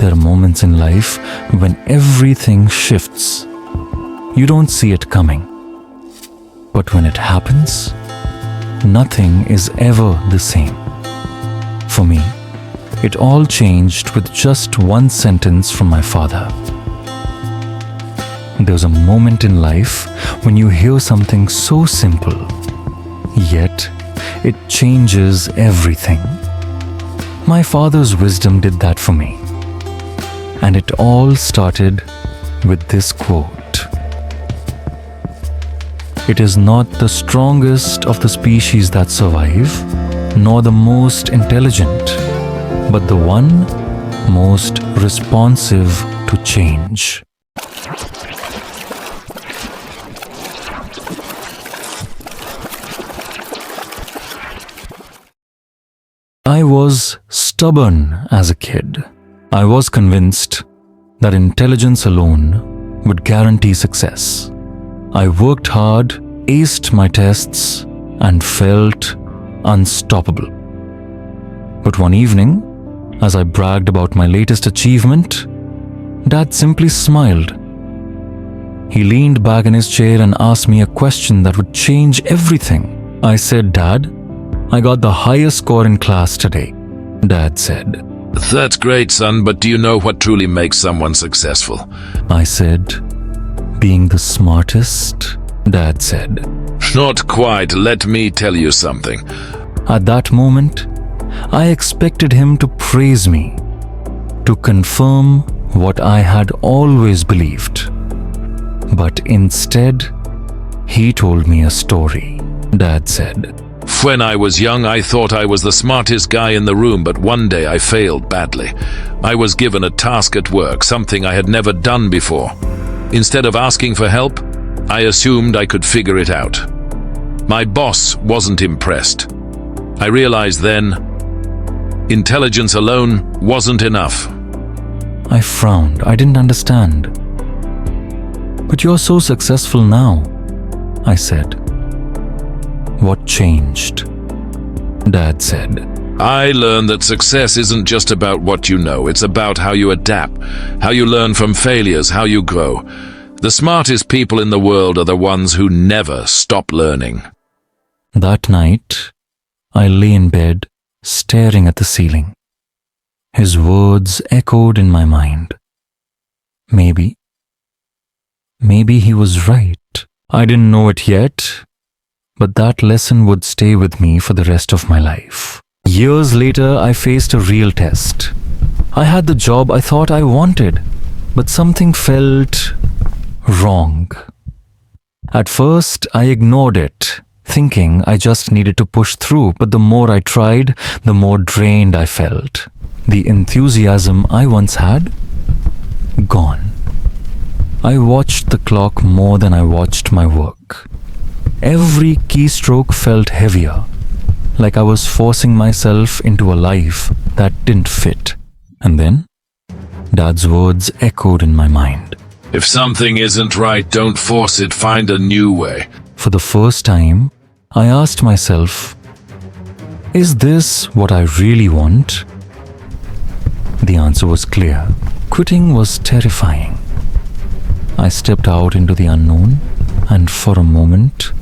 There are moments in life when everything shifts. You don't see it coming. But when it happens, nothing is ever the same. For me, it all changed with just one sentence from my father. There's a moment in life when you hear something so simple, yet it changes everything. My father's wisdom did that for me. And it all started with this quote. It is not the strongest of the species that survive, nor the most intelligent, but the one most responsive to change. I was stubborn as a kid. I was convinced that intelligence alone would guarantee success. I worked hard, aced my tests, and felt unstoppable. But one evening, as I bragged about my latest achievement, Dad simply smiled. He leaned back in his chair and asked me a question that would change everything. I said, "Dad, I got the highest score in class today." Dad said, "That's great, son, but do you know what truly makes someone successful?" I said, "Being the smartest." Dad said, "Not quite. Let me tell you something." At that moment, I expected him to praise me, to confirm what I had always believed. But instead, he told me a story. Dad said, "When I was young, I thought I was the smartest guy in the room, but one day I failed badly. I was given a task at work, something I had never done before. Instead of asking for help, I assumed I could figure it out. My boss wasn't impressed. I realized then, intelligence alone wasn't enough." I frowned. I didn't understand. "But you're so successful now," I said. "What changed?" Dad said, "I learned that success isn't just about what you know, it's about how you adapt, how you learn from failures, how you grow. The smartest people in the world are the ones who never stop learning." That night, I lay in bed, staring at the ceiling. His words echoed in my mind. Maybe he was right. I didn't know it yet, but that lesson would stay with me for the rest of my life. Years later, I faced a real test. I had the job I thought I wanted, but something felt wrong. At first, I ignored it, thinking I just needed to push through, but the more I tried, the more drained I felt. The enthusiasm I once had, gone. I watched the clock more than I watched my work. Every keystroke felt heavier, like I was forcing myself into a life that didn't fit. And then, Dad's words echoed in my mind. "If something isn't right, don't force it, find a new way." For the first time, I asked myself, is this what I really want? The answer was clear. Quitting was terrifying. I stepped out into the unknown, and for a moment,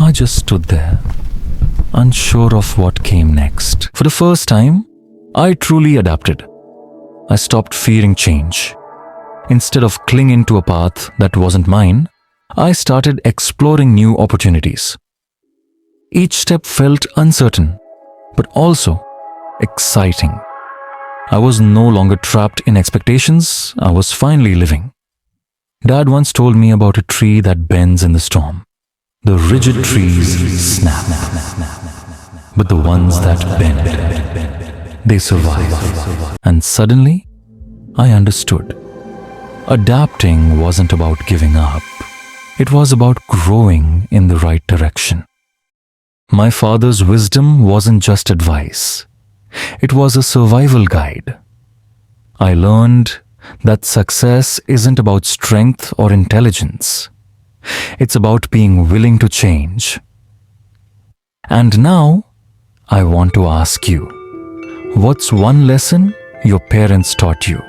I just stood there, unsure of what came next. For the first time, I truly adapted. I stopped fearing change. Instead of clinging to a path that wasn't mine, I started exploring new opportunities. Each step felt uncertain, but also exciting. I was no longer trapped in expectations. I was finally living. Dad once told me about a tree that bends in the storm. The rigid trees snap, but the ones that bend, they survive. And suddenly, I understood. Adapting wasn't about giving up. It was about growing in the right direction. My father's wisdom wasn't just advice. It was a survival guide. I learned that success isn't about strength or intelligence. It's about being willing to change. And now, I want to ask you, what's one lesson your parents taught you?